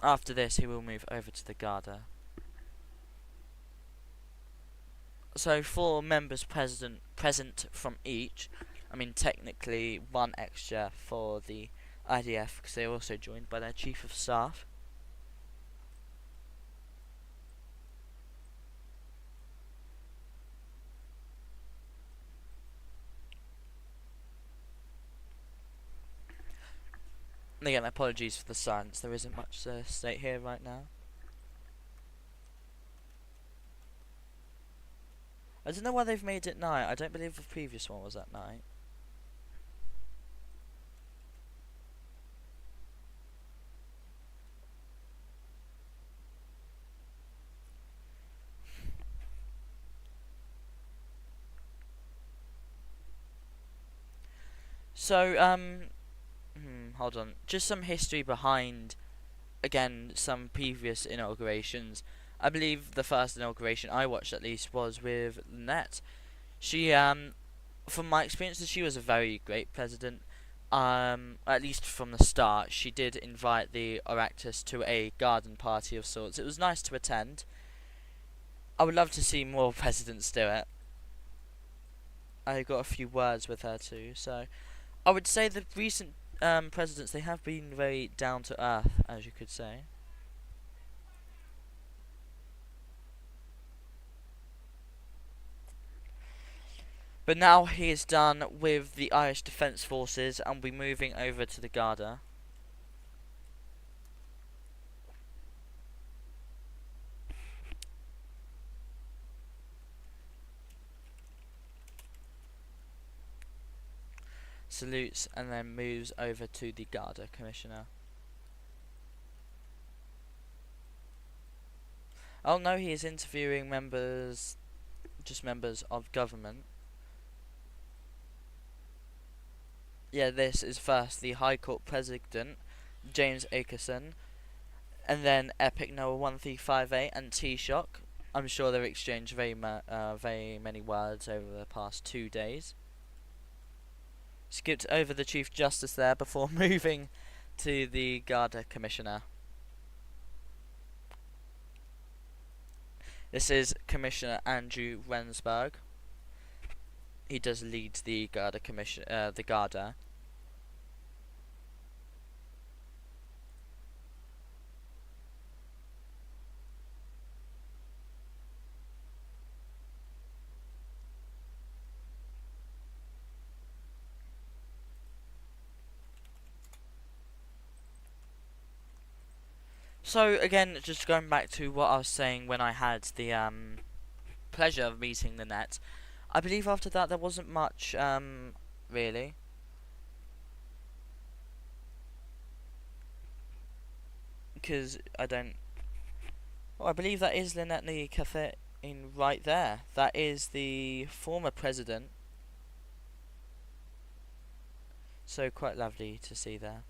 after this, he will move over to the Garda. So 4 members present from each. I mean, technically 1 extra for the IDF because they are also joined by their Chief of Staff. And again, apologies for the silence. There isn't much to state here right now. I don't know why they've made it night. I don't believe the previous one was at night. So, hold on. Just some history behind, again, some previous inaugurations. I believe the first inauguration I watched, at least, was with Lynette. She, from my experiences, she was a very great president. At least from the start, she did invite the Oireachtas to a garden party of sorts. It was nice to attend. I would love to see more presidents do it. I got a few words with her too, so I would say the recent presidents, they have been very down to earth, as you could say. But now he is done with the Irish Defence Forces and we're moving over to the Garda. Salutes and then moves over to the Garda Commissioner. Oh no, he is interviewing members, just members of government. Yeah, this is first the High Court President, James Akerson, and then Epic Noah 1358 and Taoiseach. I'm sure they've exchanged very many words over the past 2 days. Skipped over the Chief Justice there before moving to the Garda Commissioner. This is Commissioner Andrew Rensburg. He does lead the Garda Commission, the Garda. So again, just going back to what I was saying when I had the pleasure of meeting Lynette, I believe after that there wasn't much really. Because I don't. Well, I believe that is Lynette the Cafe in right there. That is the former president. So quite lovely to see there.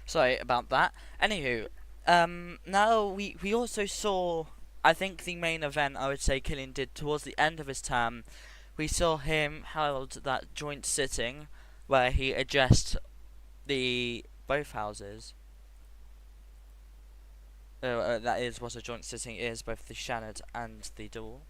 Sorry about that. Anywho, now we also saw, I think the main event I would say Cillian did towards the end of his term. We saw him held that joint sitting where he addressed the both houses. That is what a joint sitting is, both the Seanad and the Dáil.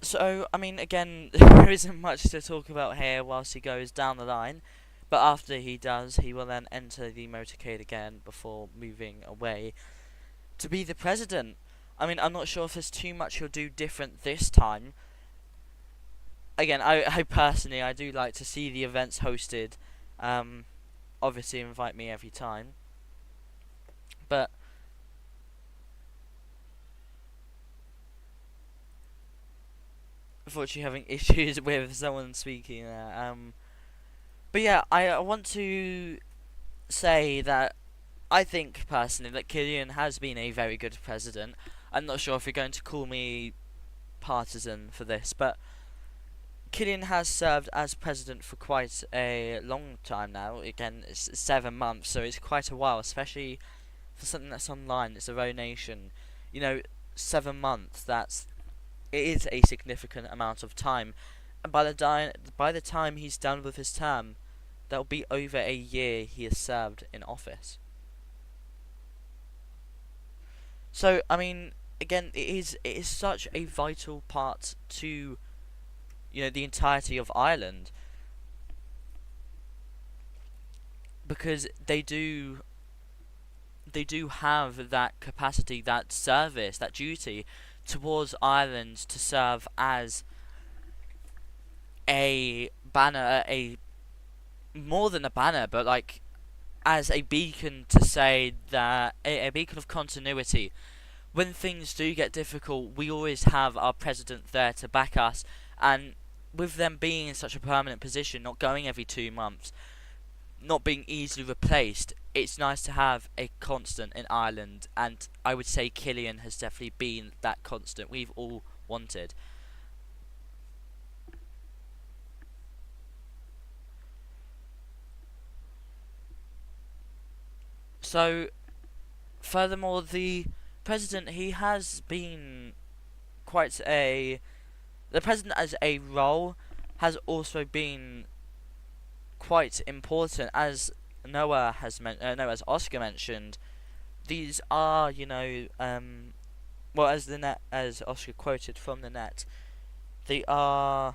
So, I mean, again, there isn't much to talk about here whilst he goes down the line. But after he does, he will then enter the motorcade again before moving away to be the president. I mean, I'm not sure if there's too much he'll do different this time. Again, I personally, I do like to see the events hosted. Obviously, invite me every time. But unfortunately, having issues with someone speaking there. But yeah, I want to say that I think personally that Cillian has been a very good president. I'm not sure if you're going to call me partisan for this, but Cillian has served as president for quite a long time now. Again, it's 7 months, so it's quite a while, especially for something that's online. It's a Row Nation. You know, 7 months, that's it is a significant amount of time. And by the time he's done with his term, that'll be over a year he has served in office. So I mean, again, it is such a vital part to the entirety of Ireland, because they do have that capacity, that service, that duty towards Ireland to serve as a banner, a more than a banner, but like as a beacon to say that a beacon of continuity. When things do get difficult, we always have our president there to back us, and with them being in such a permanent position, not going every 2 months, not being easily replaced, it's nice to have a constant in Ireland, and I would say Cillian has definitely been that constant we've all wanted. So, furthermore, the president, he has been quite a the president as a role has also been quite important, as as Oscar mentioned. These are, well, as Oscar quoted from the net, they are.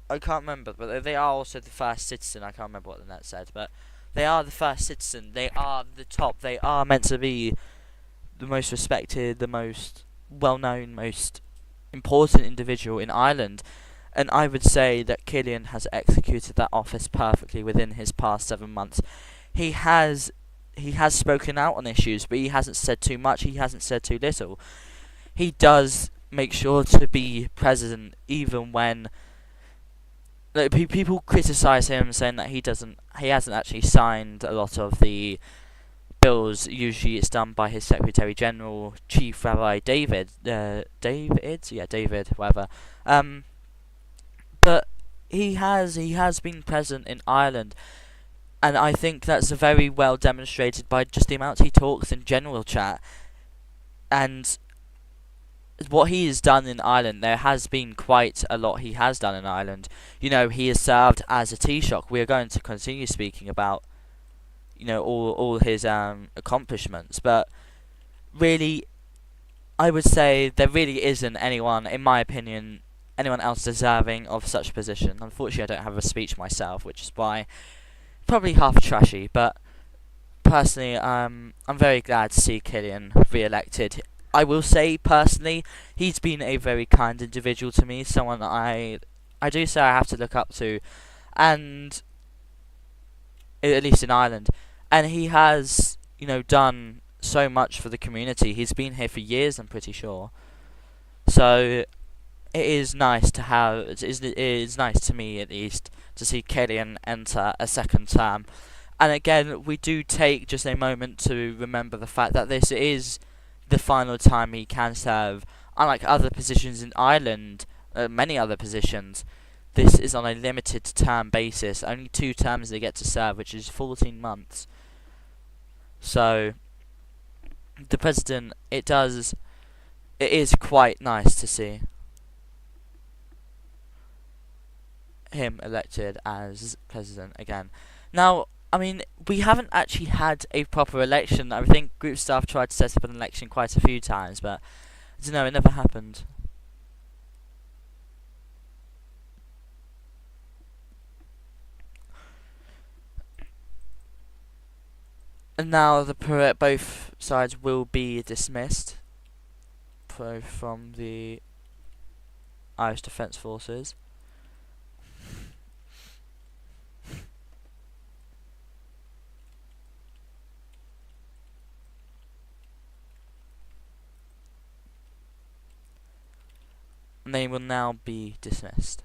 I can't remember, but they are also the first citizen. I can't remember what the net said, but they are the first citizen. They are the top. They are meant to be the most respected, the most well-known, most important individual in Ireland. And I would say that Cillian has executed that office perfectly within his past 7 months. He has spoken out on issues, but he hasn't said too much. He hasn't said too little. He does make sure to be present, even when people criticize him, saying that he hasn't actually signed a lot of the bills. Usually, it's done by his Secretary General, Chief Rabbi David. David, whatever. But he has been present in Ireland, and I think that's very well demonstrated by just the amount he talks in general chat, and what he has done in Ireland. There has been quite a lot he has done in Ireland. He has served as a Taoiseach. We are going to continue speaking about all his accomplishments, but really, I would say there really isn't anyone, in my opinion, anyone else deserving of such a position. Unfortunately, I don't have a speech myself, which is why probably half trashy. But personally, I'm very glad to see Cillian re-elected. I will say personally, he's been a very kind individual to me, someone that I do say I have to look up to, and at least in Ireland, and he has done so much for the community. He's been here for years, I'm pretty sure. So it is nice to have. It is nice to me, at least, to see Cillian enter a second term. And again, we do take just a moment to remember the fact that this is the final time he can serve. Unlike other positions in Ireland, many other positions, this is on a limited term basis. Only 2 terms they get to serve, which is 14 months. So, the president, it is quite nice to see him elected as president again. Now, I mean, we haven't actually had a proper election. I think group staff tried to set up an election quite a few times, but I don't know, it never happened. And now both sides will be dismissed, both from the Irish Defence Forces. And they will now be dismissed.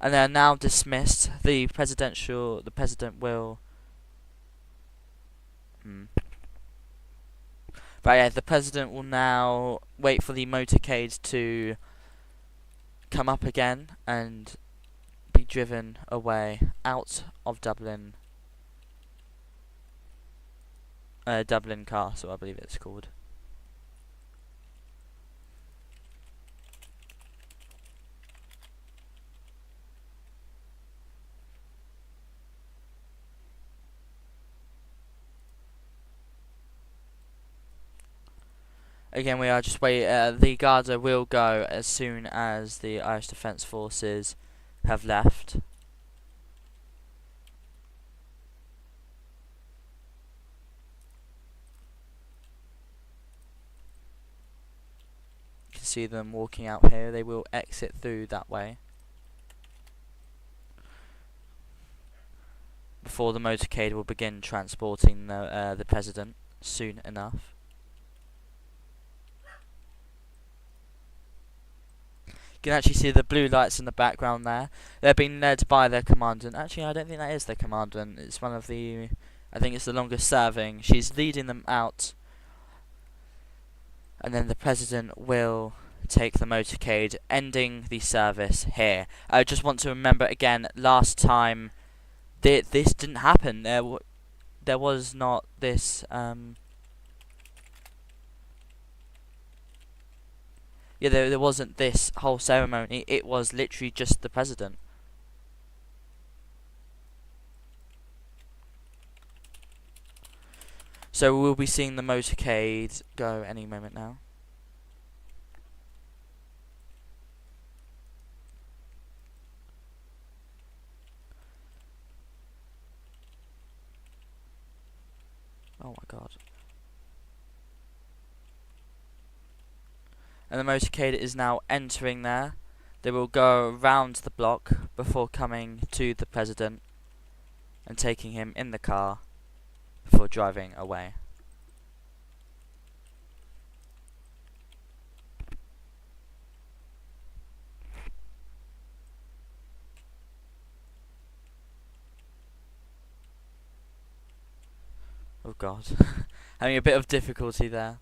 And they are now dismissed. The president will. Right, But yeah, the president will now wait for the motorcade to come up again and be driven away out of Dublin. Dublin Castle, I believe it's called. Again, we are just waiting. The Garda will go as soon as the Irish Defence Forces have left. You can see them walking out here. They will exit through that way before the motorcade will begin transporting the president soon enough. You can actually see the blue lights in the background there. They're being led by their commandant. Actually, I don't think that is their commandant. It's one of the... I think it's the longest serving. She's leading them out. And then the president will take the motorcade, ending the service here. I just want to remember again, last time this didn't happen. There was not this... Yeah, there wasn't this whole ceremony. It was literally just the president. So we'll be seeing the motorcade go any moment now. Oh my god. And the motorcade is now entering there. They will go around the block before coming to the president and taking him in the car before driving away. Oh god. Having a bit of difficulty there.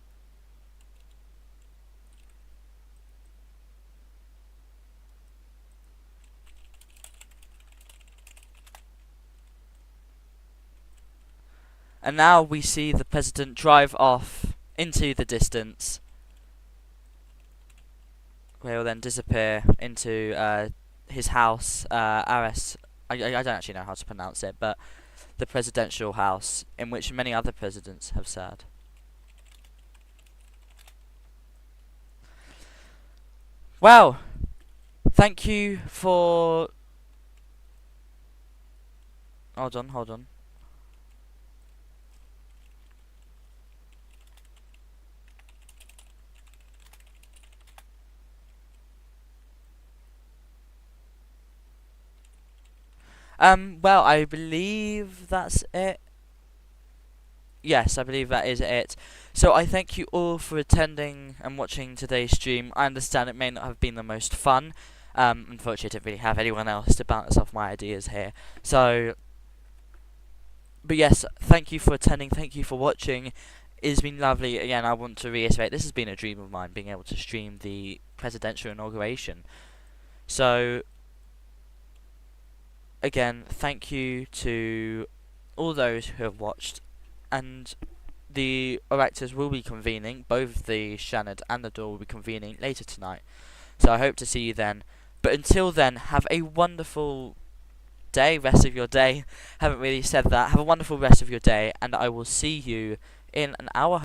And now we see the president drive off into the distance, where he'll then disappear into his house, Aris. I don't actually know how to pronounce it, but the presidential house in which many other presidents have served. Well, thank you for... Hold on. Well, I believe that's it. Yes, I believe that is it. So I thank you all for attending and watching today's stream. I understand it may not have been the most fun. Unfortunately, I didn't really have anyone else to bounce off my ideas here. So, but yes, thank you for attending. Thank you for watching. It's been lovely. Again, I want to reiterate, this has been a dream of mine, being able to stream the presidential inauguration. So, again, thank you to all those who have watched, and the electors will be convening, both the Shannon and the Door will be convening later tonight, so I hope to see you then. But until then, have a wonderful day, rest of your day. Haven't really said that. Have a wonderful rest of your day, and I will see you in an hour.